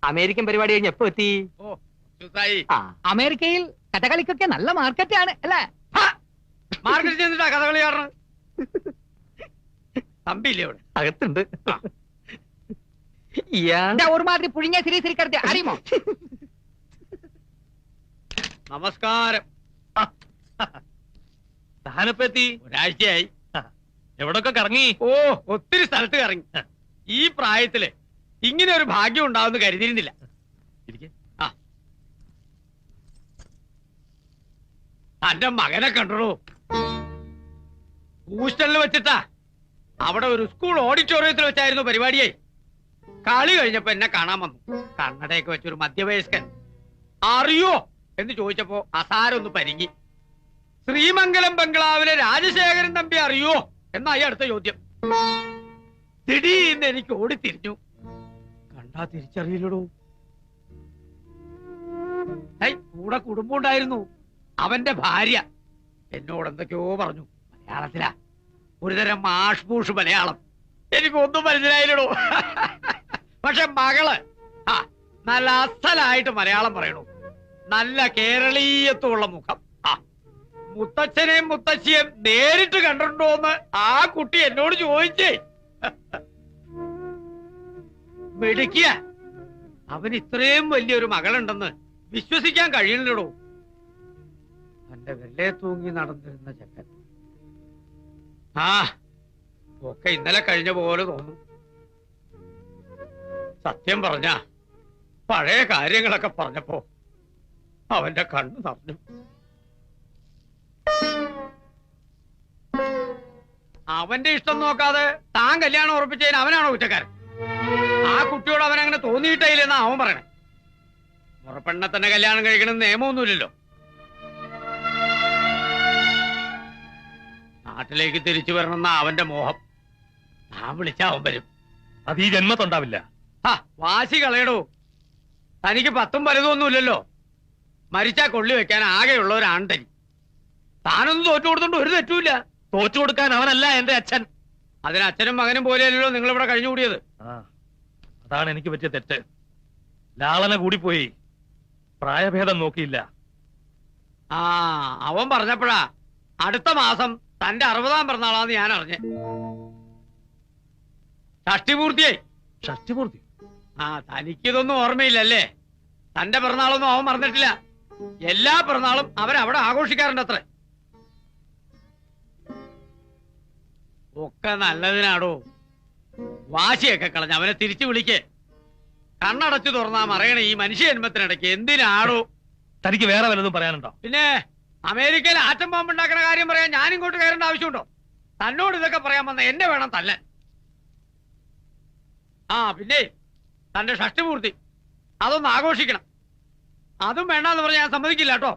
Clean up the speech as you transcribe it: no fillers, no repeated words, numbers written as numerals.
American പരിപാടി കഴിഞ്ഞ് എപ്പോ എത്തി? അമേരിക്കയിൽ കഥകളിക്കൊക്കെ നല്ല മാർക്കറ്റാണ് അല്ലേ? മാർക്കറ്റ് ചെന്നിട്ടാ കഥകളി കാണുന്നത്. തമ്പിയില്ലേ അവിടെ അകത്തുണ്ട്. ഒരുമാതിരി പുഴുങ്ങിയ സിരിക്കരുത് അറിയുമോ? നമസ്കാരം. താനപ്പെത്തി? ഒരാഴ്ചയായി. എവിടൊക്കെ കറങ്ങി? ഓ, ഒത്തിരി സ്ഥലത്ത് കറങ്ങി. ഈ പ്രായത്തില് ഇങ്ങനെ ഒരു ഭാഗ്യം ഉണ്ടാവുമെന്ന് കരുതിയിരുന്നില്ല. തന്റെ മകനെ കണ്ടോ? ഹൂസ്റ്റണിൽ വെച്ചിട്ടാ. അവിടെ ഒരു സ്കൂൾ ഓഡിറ്റോറിയത്തിൽ വെച്ചായിരുന്നു പരിപാടിയായി. കളി കഴിഞ്ഞപ്പോ എന്നെ കാണാൻ വന്നു. കണ്ണടയൊക്കെ വെച്ചൊരു മധ്യവയസ്കൻ. അറിയോ എന്ന് ചോദിച്ചപ്പോ അസാരൊന്ന് പരിങ്ങി. ശ്രീമംഗലം ബംഗ്ലാവിലെ രാജശേഖരൻ തമ്പി അറിയോ എന്നായി അടുത്ത ചോദ്യം. ദിടീന്ന് എനിക്ക് ഓടിത്തിരിഞ്ഞു. കണ്ടാ തിരിച്ചറിയില്ലടോ. കൂടെ കുടുംബം ഉണ്ടായിരുന്നു. അവന്റെ ഭാര്യ എന്നോട് എന്തൊക്കെയോ പറഞ്ഞു. മലയാളത്തിലാ, ഒരുതരം മാഷ്പൂഷ് മലയാളം. എനിക്കൊന്നും മനസ്സിലായില്ലടോ. പക്ഷെ മകള് നല്ല അസലായിട്ട് മലയാളം പറയണു. നല്ല കേരളീയത്വമുള്ള മുഖം. മുത്തച്ഛനെയും മുത്തശ്ശിയും നേരിട്ട് കണ്ടിട്ടുണ്ടോന്ന് ആ കുട്ടി എന്നോട് ചോദിച്ചേ. മെടുക്കിയ അവന് ഇത്രയും വലിയൊരു മകളുണ്ടെന്ന് വിശ്വസിക്കാൻ കഴിയുന്നില്ലടോ. തന്റെ വെള്ളേ തൂങ്ങി നടന്നിരുന്ന ചെക്കൻ ഒക്കെ ഇന്നലെ കഴിഞ്ഞ പോലെ തോന്നും. സത്യം പറഞ്ഞ പഴയ കാര്യങ്ങളൊക്കെ പറഞ്ഞപ്പോ അവന്റെ കണ്ണു നിറഞ്ഞു. അവന്റെ ഇഷ്ടം നോക്കാതെ താൻ കല്യാണം ഉറപ്പിച്ചതിന് അവനാണോ കുറ്റക്കാരൻ? ആ കുട്ടിയോട് അവനങ്ങനെ തോന്നിയിട്ടില്ലെന്നാ അവൻ പറയണേ. മുറപ്പെണ്ണെ തന്നെ കല്യാണം കഴിക്കണം നിയമമൊന്നുമില്ലല്ലോ. നാട്ടിലേക്ക് തിരിച്ചു വരണമെന്ന അവന്റെ മോഹം. താൻ വിളിച്ചാ അവൻ വരും. അത് ഈ ജന്മത്തുണ്ടാവില്ല. വാശി കളയടോ. തനിക്ക് 10ഉം 12ഉം ഒന്നുമില്ലല്ലോ. മരിച്ചാ കൊള്ളി വെക്കാൻ ആകെയുള്ള ഒരു ആണ്ടനി. താനൊന്നും തോറ്റു കൊടുത്തോണ്ട് ഒരു തെറ്റുമില്ല. തോറ്റു കൊടുക്കാൻ അവനല്ല എന്റെ അച്ഛൻ. അതിന് അച്ഛനും മകനും പോലെയല്ലോ നിങ്ങൾ ഇവിടെ കഴിഞ്ഞുകൂടിയത്. അതാണ് എനിക്ക് പറ്റിയ തെറ്റ്. ലാളന കൂടിപ്പോയി. പ്രായഭേദം നോക്കിയില്ല. അവൻ പറഞ്ഞപ്പോഴാ അടുത്ത മാസം തന്റെ 60ാം പിറന്നാളാന്ന് ഞാൻ അറിഞ്ഞേ. ഷഷ്ടിപൂർത്തിയായി. ഷഷ്ടിപൂർത്തി? തനിക്കിതൊന്നും ഓർമ്മയില്ലല്ലേ? തന്റെ പിറന്നാളൊന്നും അവൻ മറന്നിട്ടില്ല. എല്ലാ പിറന്നാളും അവരവിടെ ആഘോഷിക്കാറുണ്ട് അത്ര. ഒക്കെ നല്ലതിനാടോ. വാശിയൊക്കെ കളഞ്ഞ് അവനെ തിരിച്ചു വിളിക്കേ. കണ്ണടച്ചു തുറന്നാ മറയണ ഈ മനുഷ്യ ജന്മത്തിനിടയ്ക്ക് എന്തിനാടോ? തനിക്ക് വേറെ വല്ലതും പറയാനുണ്ടോ? പിന്നെ അമേരിക്കയിൽ ആറ്റം ബോംബ് ഉണ്ടാക്കുന്ന കാര്യം പറയാൻ ഞാൻ ഇങ്ങോട്ട് കയറേണ്ട ആവശ്യമുണ്ടോ? തന്നോട് ഇതൊക്കെ പറയാൻ വന്ന എന്നെ വേണം തല്ലാൻ. പിന്നെ തന്റെ ഷഷ്ടിപൂർത്തി അതൊന്ന് ആഘോഷിക്കണം. അതും വേണ്ടെന്ന് പറഞ്ഞാൽ ഞാൻ സമ്മതിക്കില്ല കേട്ടോ.